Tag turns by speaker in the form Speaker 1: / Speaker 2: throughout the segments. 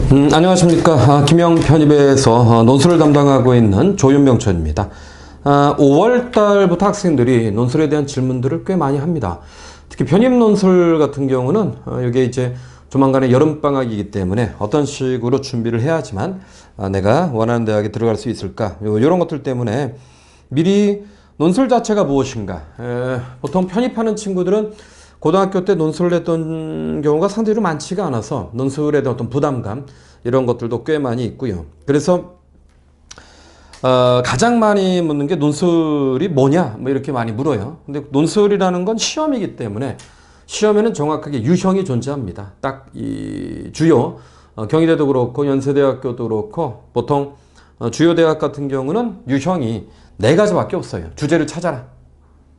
Speaker 1: 안녕하십니까. 김영 편입에서 논술을 담당하고 있는 조윤병천입니다. 5월달부터 학생들이 논술에 대한 질문들을 꽤 많이 합니다. 특히 편입 논술 같은 경우는 이게 이제 조만간에 여름방학이기 때문에 어떤 식으로 준비를 해야지만 내가 원하는 대학에 들어갈 수 있을까, 이런 것들 때문에 미리 논술 자체가 무엇인가. 보통 편입하는 친구들은 고등학교 때 논술을 했던 경우가 상대적으로 많지가 않아서 논술에 대한 어떤 부담감, 이런 것들도 꽤 많이 있고요. 그래서 가장 많이 묻는 게 논술이 뭐냐, 뭐 이렇게 많이 물어요. 근데 논술이라는 건 시험이기 때문에 시험에는 정확하게 유형이 존재합니다. 딱 이 주요 경희대도 그렇고 연세대학교도 그렇고 보통 주요 대학 같은 경우는 유형이 4가지밖에 없어요. 주제를 찾아라.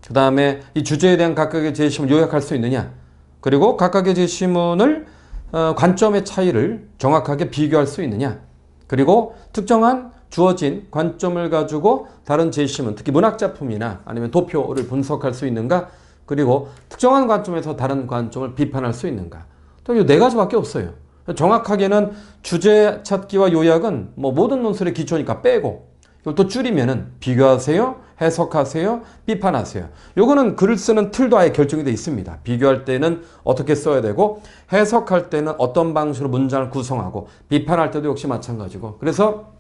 Speaker 1: 그 다음에 이 주제에 대한 각각의 제시문을 요약할 수 있느냐, 그리고 각각의 제시문을 관점의 차이를 정확하게 비교할 수 있느냐, 그리고 특정한 주어진 관점을 가지고 다른 제시문, 특히 문학작품이나 아니면 도표를 분석할 수 있는가, 그리고 특정한 관점에서 다른 관점을 비판할 수 있는가. 또 이 4가지밖에 없어요. 정확하게는 주제 찾기와 요약은 뭐 모든 논술의 기초니까 빼고, 이걸 또 줄이면은 비교하세요, 해석하세요, 비판하세요. 요거는 글을 쓰는 틀도 아예 결정이 되어 있습니다. 비교할 때는 어떻게 써야 되고, 해석할 때는 어떤 방식으로 문장을 구성하고, 비판할 때도 역시 마찬가지고. 그래서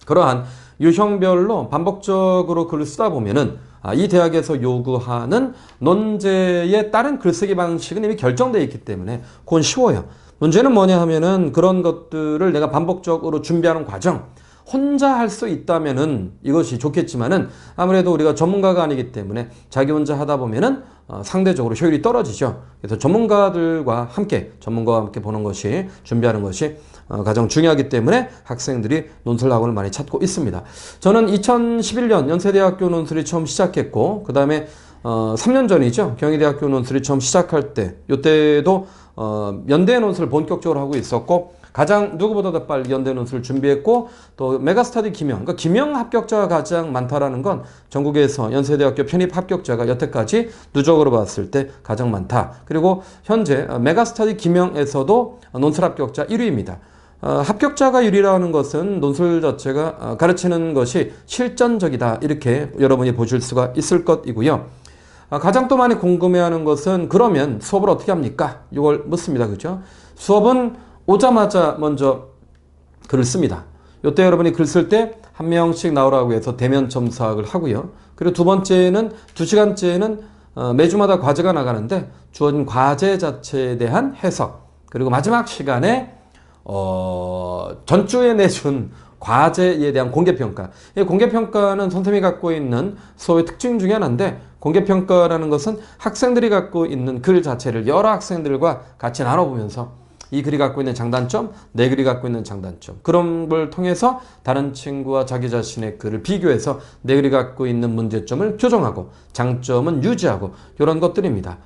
Speaker 1: 그러한 유형별로 반복적으로 글을 쓰다 보면은 이 대학에서 요구하는 논제에 따른 글쓰기 방식은 이미 결정되어 있기 때문에 그건 쉬워요. 문제는 뭐냐 하면은 그런 것들을 내가 반복적으로 준비하는 과정, 혼자 할 수 있다면은 이것이 좋겠지만은 아무래도 우리가 전문가가 아니기 때문에 자기 혼자 하다 보면은 상대적으로 효율이 떨어지죠. 그래서 전문가와 함께 보는 것이, 준비하는 것이 가장 중요하기 때문에 학생들이 논술 학원을 많이 찾고 있습니다. 저는 2011년 연세대학교 논술이 처음 시작했고, 그 다음에 3년 전이죠. 경희대학교 논술이 처음 시작할 때, 이때도 연대 논술을 본격적으로 하고 있었고, 가장 누구보다도 빨리 연대 논술을 준비했고, 또 메가스터디 기명, 그러니까 기명 합격자가 가장 많다라는 건 전국에서 연세대학교 편입 합격자가 여태까지 누적으로 봤을 때 가장 많다. 그리고 현재 메가스터디 기명에서도 논술 합격자 1위입니다. 합격자가 1위라는 것은 논술 자체가 가르치는 것이 실전적이다, 이렇게 여러분이 보실 수가 있을 것이고요. 가장 또 많이 궁금해하는 것은 그러면 수업을 어떻게 합니까? 이걸 묻습니다. 그죠? 수업은 오자마자 먼저 글을 씁니다. 이때 여러분이 글 쓸 때 한 명씩 나오라고 해서 대면 첨삭을 하고요. 그리고 두 번째는 2시간째는 매주마다 과제가 나가는데 주어진 과제 자체에 대한 해석, 그리고 마지막 시간에 전주에 내준 과제에 대한 공개평가. 이 공개평가는 선생님이 갖고 있는 수업의 특징 중에 하나인데, 공개평가라는 것은 학생들이 갖고 있는 글 자체를 여러 학생들과 같이 나눠보면서 이 글이 갖고 있는 장단점, 내 글이 갖고 있는 장단점, 그런 걸 통해서 다른 친구와 자기 자신의 글을 비교해서 내 글이 갖고 있는 문제점을 교정하고 장점은 유지하고, 이런 것들입니다.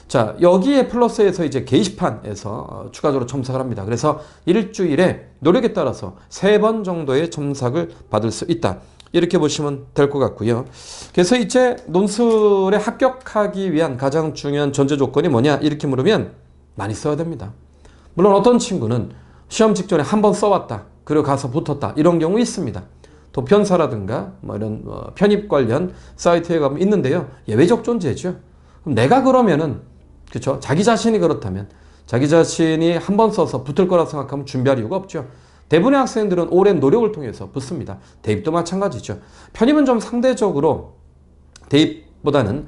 Speaker 1: 자, 여기에 플러스해서 이제 게시판에서 추가적으로 첨삭을 합니다. 그래서 일주일에 노력에 따라서 3번 정도의 첨삭을 받을 수 있다, 이렇게 보시면 될 것 같고요. 그래서 이제 논술에 합격하기 위한 가장 중요한 전제 조건이 뭐냐, 이렇게 물으면 많이 써야 됩니다. 물론 어떤 친구는 시험 직전에 한번 써왔다, 그리고 가서 붙었다, 이런 경우 있습니다. 도편사라든가 뭐 이런 편입 관련 사이트에 가면 있는데요. 예외적 존재죠. 그럼 내가 그러면은, 그렇죠? 자기 자신이 그렇다면, 자기 자신이 한번 써서 붙을 거라 생각하면 준비할 이유가 없죠. 대부분의 학생들은 오랜 노력을 통해서 붙습니다. 대입도 마찬가지죠. 편입은 좀 상대적으로 대입보다는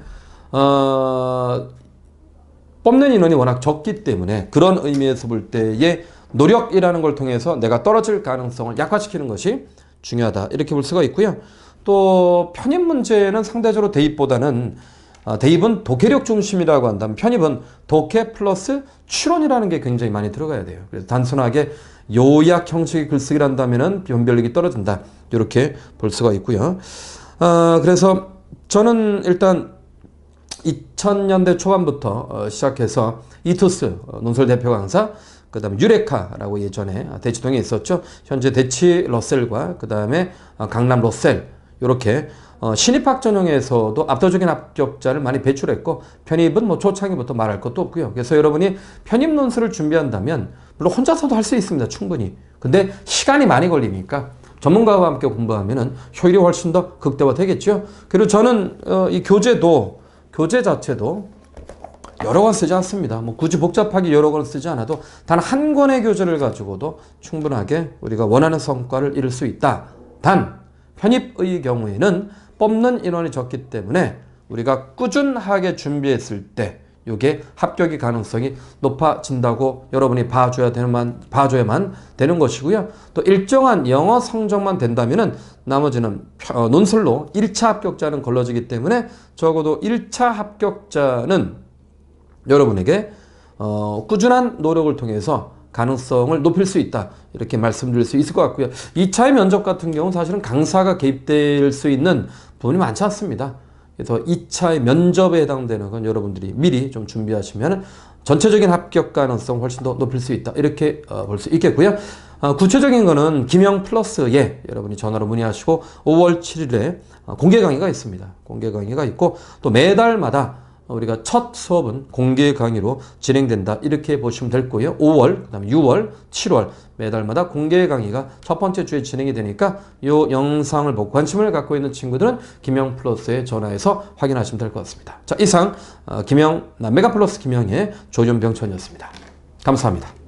Speaker 1: 뽑는 인원이 워낙 적기 때문에 그런 의미에서 볼 때의 노력이라는 걸 통해서 내가 떨어질 가능성을 약화시키는 것이 중요하다, 이렇게 볼 수가 있고요. 또 편입 문제는 상대적으로 대입보다는, 대입은 독해력 중심이라고 한다면 편입은 독해 플러스 추론이라는 게 굉장히 많이 들어가야 돼요. 그래서 단순하게 요약 형식의 글쓰기를 한다면 변별력이 떨어진다, 이렇게 볼 수가 있고요. 그래서 저는 일단 2000년대 초반부터 시작해서 이투스 논술 대표 강사, 그 다음에 유레카라고 예전에 대치동에 있었죠. 현재 대치 러셀과 그 다음에 강남 러셀, 이렇게 신입학 전형에서도 압도적인 합격자를 많이 배출했고 편입은 뭐 초창기부터 말할 것도 없고요. 그래서 여러분이 편입 논술을 준비한다면 물론 혼자서도 할 수 있습니다. 충분히. 근데 시간이 많이 걸리니까 전문가와 함께 공부하면은 효율이 훨씬 더 극대화되겠죠. 그리고 저는 이 교재 자체도 여러 권 쓰지 않습니다. 뭐 굳이 복잡하게 여러 권 쓰지 않아도 단 한 권의 교재를 가지고도 충분하게 우리가 원하는 성과를 이룰 수 있다. 단 편입의 경우에는 뽑는 인원이 적기 때문에 우리가 꾸준하게 준비했을 때 이게 합격의 가능성이 높아진다고 여러분이 봐줘야만 되는 것이고요. 또 일정한 영어 성적만 된다면은 나머지는 논술로 1차 합격자는 걸러지기 때문에 적어도 1차 합격자는 여러분에게 꾸준한 노력을 통해서 가능성을 높일 수 있다. 이렇게 말씀드릴 수 있을 것 같고요. 2차의 면접 같은 경우는 사실은 강사가 개입될 수 있는 부분이 많지 않습니다. 그래서 2차의 면접에 해당되는 건 여러분들이 미리 좀 준비하시면 전체적인 합격 가능성 훨씬 더 높일 수 있다. 이렇게 볼 수 있겠고요. 구체적인 거는 김영 플러스에 여러분이 전화로 문의하시고 5월 7일에 공개 강의가 있습니다. 공개 강의가 있고 또 매달마다 우리가 첫 수업은 공개 강의로 진행된다. 이렇게 보시면 될 거예요. 5월, 그다음에 6월, 7월 매달마다 공개 강의가 첫 번째 주에 진행이 되니까 이 영상을 보고 관심을 갖고 있는 친구들은 김영 플러스에 전화해서 확인하시면 될 것 같습니다. 자, 이상 메가플러스 김영의 조준병천이었습니다. 감사합니다.